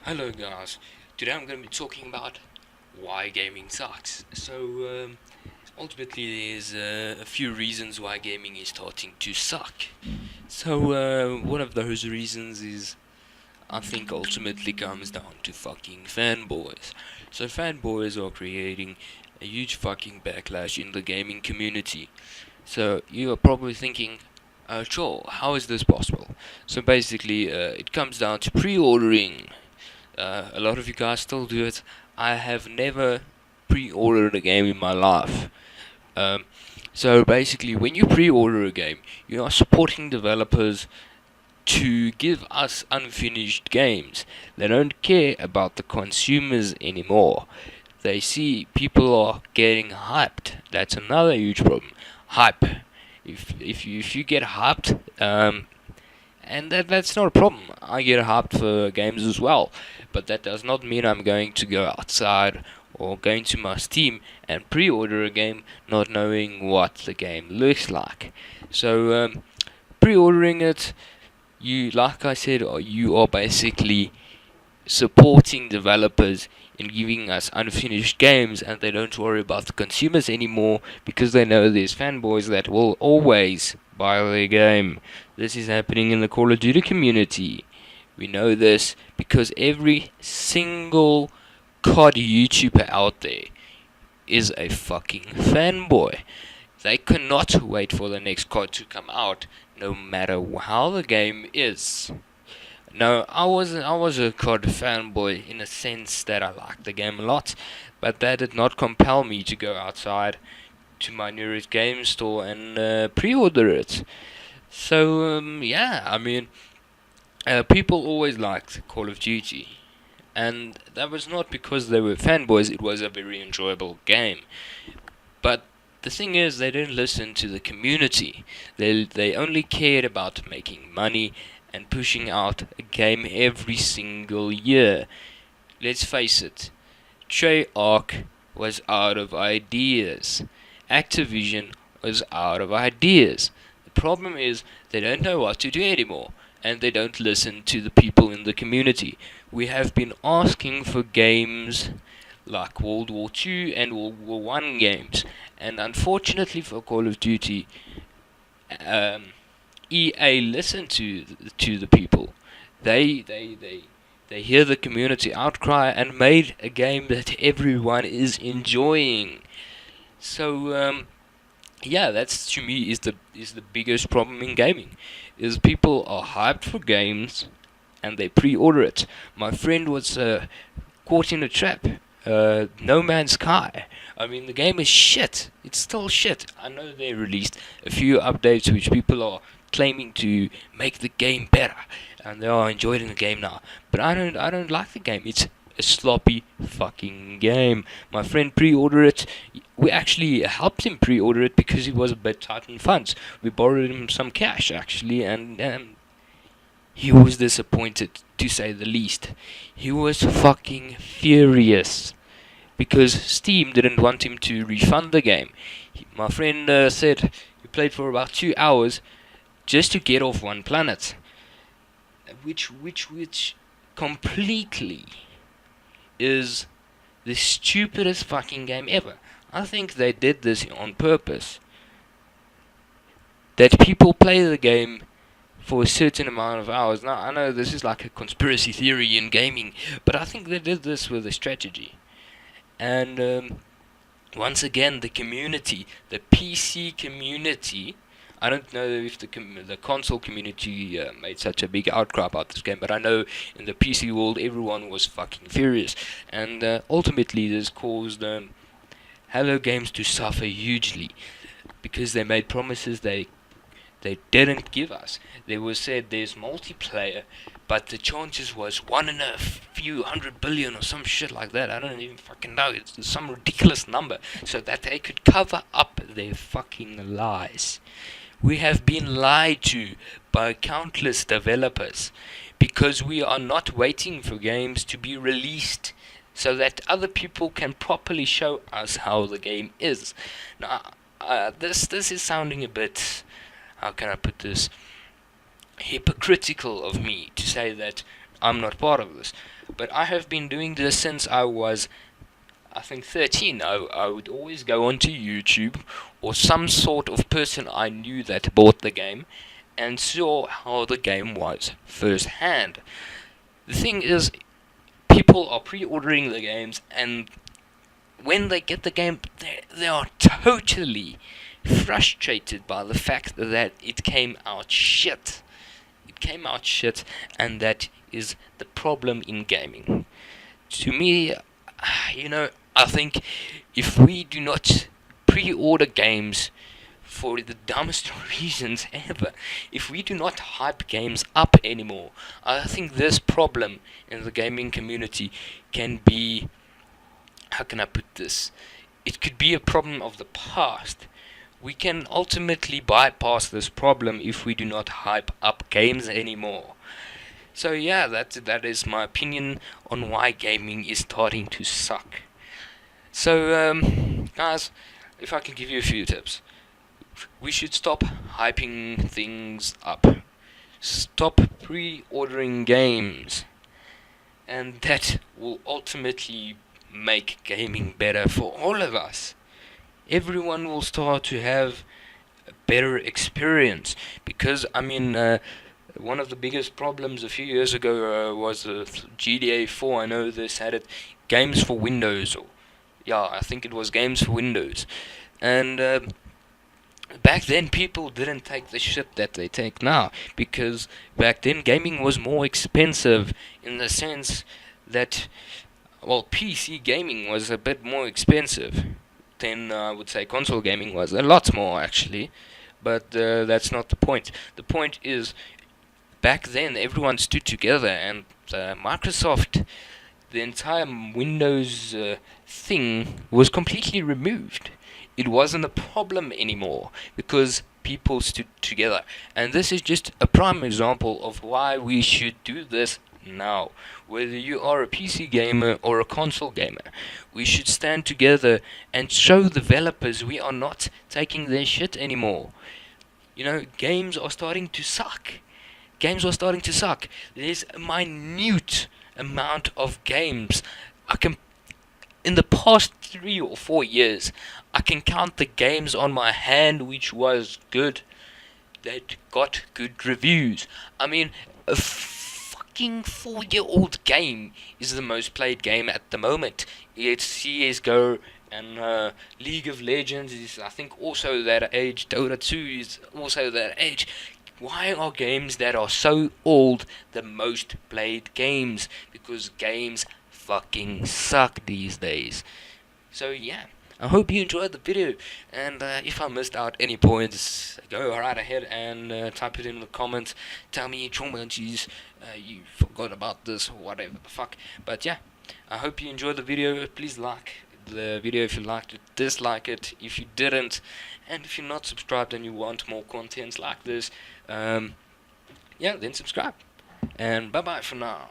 Hello guys, today I'm going to be talking about why gaming sucks. Ultimately there's a few reasons why gaming is starting to suck. One of those reasons is, I think, ultimately comes down to fucking fanboys. So fanboys are creating a huge fucking backlash in the gaming community. So you are probably thinking, Joel, how is this possible? So basically, it comes down to pre-ordering. A lot of you guys still do it. I have never pre-ordered a game in my life. Um, so basically, when you pre-order a game, you are supporting developers to give us unfinished games. They don't care about the consumers anymore. They see people are getting hyped. That's another huge problem. Hype. If you get hyped, and that's not a problem. I get hyped for games as well, but that does not mean I'm going to go outside or going to my Steam and pre-order a game not knowing what the game looks like. Pre-ordering it, you, like I said, you are basically supporting developers in giving us unfinished games, and they don't worry about the consumers anymore because they know there's fanboys that will always buy their game. This is happening in the Call of Duty community. We know this because every single COD YouTuber out there is a fucking fanboy. They cannot wait for the next COD to come out, no matter how the game is. No, I was a COD fanboy in a sense that I liked the game a lot, but that did not compel me to go outside to my nearest game store and pre-order it. People always liked Call of Duty, and that was not because they were fanboys. It was a very enjoyable game, but the thing is, they didn't listen to the community. They only cared about making money and pushing out a game every single year. Let's face it, Treyarch was out of ideas. Activision was out of ideas. The problem is they don't know what to do anymore, and they don't listen to the people in the community. We have been asking for games like World War II and World War One games, and unfortunately for Call of Duty, um, EA listened to the people. They hear the community outcry and made a game that everyone is enjoying. So that's, to me, is the biggest problem in gaming, is people are hyped for games and they pre-order it. My friend was caught in a trap. No Man's Sky. I mean, the game is shit. It's still shit. I know they released a few updates which people are claiming to make the game better, and they are enjoying the game now. But I don't like the game. It's a sloppy fucking game. My friend pre-ordered it. We actually helped him pre-order it because he was a bit tight on funds. We borrowed him some cash actually, and he was disappointed, to say the least. He was fucking furious because Steam didn't want him to refund the game. My friend said he played for about 2 hours just to get off one planet, which completely is the stupidest fucking game ever. I think they did this on purpose. That people play the game for a certain amount of hours. Now, I know this is like a conspiracy theory in gaming, but I think they did this with a strategy. And once again, the community, the PC community, I don't know if the console community made such a big outcry about this game, but I know in the PC world everyone was fucking furious, and ultimately this caused Hello Games to suffer hugely because they made promises they didn't give us. They was said there's multiplayer, but the chances was 1 in a few 100 billion or some shit like that. I don't even fucking know. It's some ridiculous number so that they could cover up their fucking lies. We have been lied to by countless developers because we are not waiting for games to be released so that other people can properly show us how the game is. Now, this is sounding a bit, how can I put this, hypocritical of me to say that I'm not part of this. but I have been doing this since I was, I think, 13. I would always go onto YouTube or some sort of person I knew that bought the game and saw how the game was firsthand. The thing is, people are pre-ordering the games, and when they get the game, they are totally frustrated by the fact that it came out shit. It came out shit, and that is the problem in gaming. To me, I think if we do not pre-order games for the dumbest reasons ever, if we do not hype games up anymore, I think this problem in the gaming community can be, how can I put this? It could be a problem of the past. We can ultimately bypass this problem if we do not hype up games anymore. So yeah, that is my opinion on why gaming is starting to suck. So guys, if I can give you a few tips, we should stop hyping things up. Stop pre-ordering games, and that will ultimately make gaming better for all of us. Everyone will start to have a better experience, because one of the biggest problems a few years ago was GTA 4. I know this had it, games for Windows, or yeah, I think it was games for Windows, and back then people didn't take the shit that they take now, because back then gaming was more expensive, in the sense that, well, PC gaming was a bit more expensive than I would say console gaming was. A lot more, actually. But that's not the point. The point is, back then everyone stood together, and Microsoft, the entire Windows thing was completely removed. It wasn't a problem anymore because people stood together. And this is just a prime example of why we should do this now. Whether you are a PC gamer or a console gamer, we should stand together and show developers we are not taking their shit anymore. Games are starting to suck. Games are starting to suck. There's a minute amount of games. In the past 3 or 4 years, I can count the games on my hand which was good, that got good reviews. I mean, a fucking 4-year-old game is the most played game at the moment. It's CSGO, and League of Legends is, I think, also that age. Dota 2 is also that age. Why are games that are so old the most played games? Because games fucking suck these days. So yeah, I hope you enjoyed the video, and if I missed out any points, go right ahead and type it in the comments. Tell me, Choma, geez, you forgot about this, or whatever the fuck. But yeah, I hope you enjoyed the video. Please like the video if you liked it, dislike it if you didn't, and if you're not subscribed and you want more content like this, then subscribe. And bye bye for now.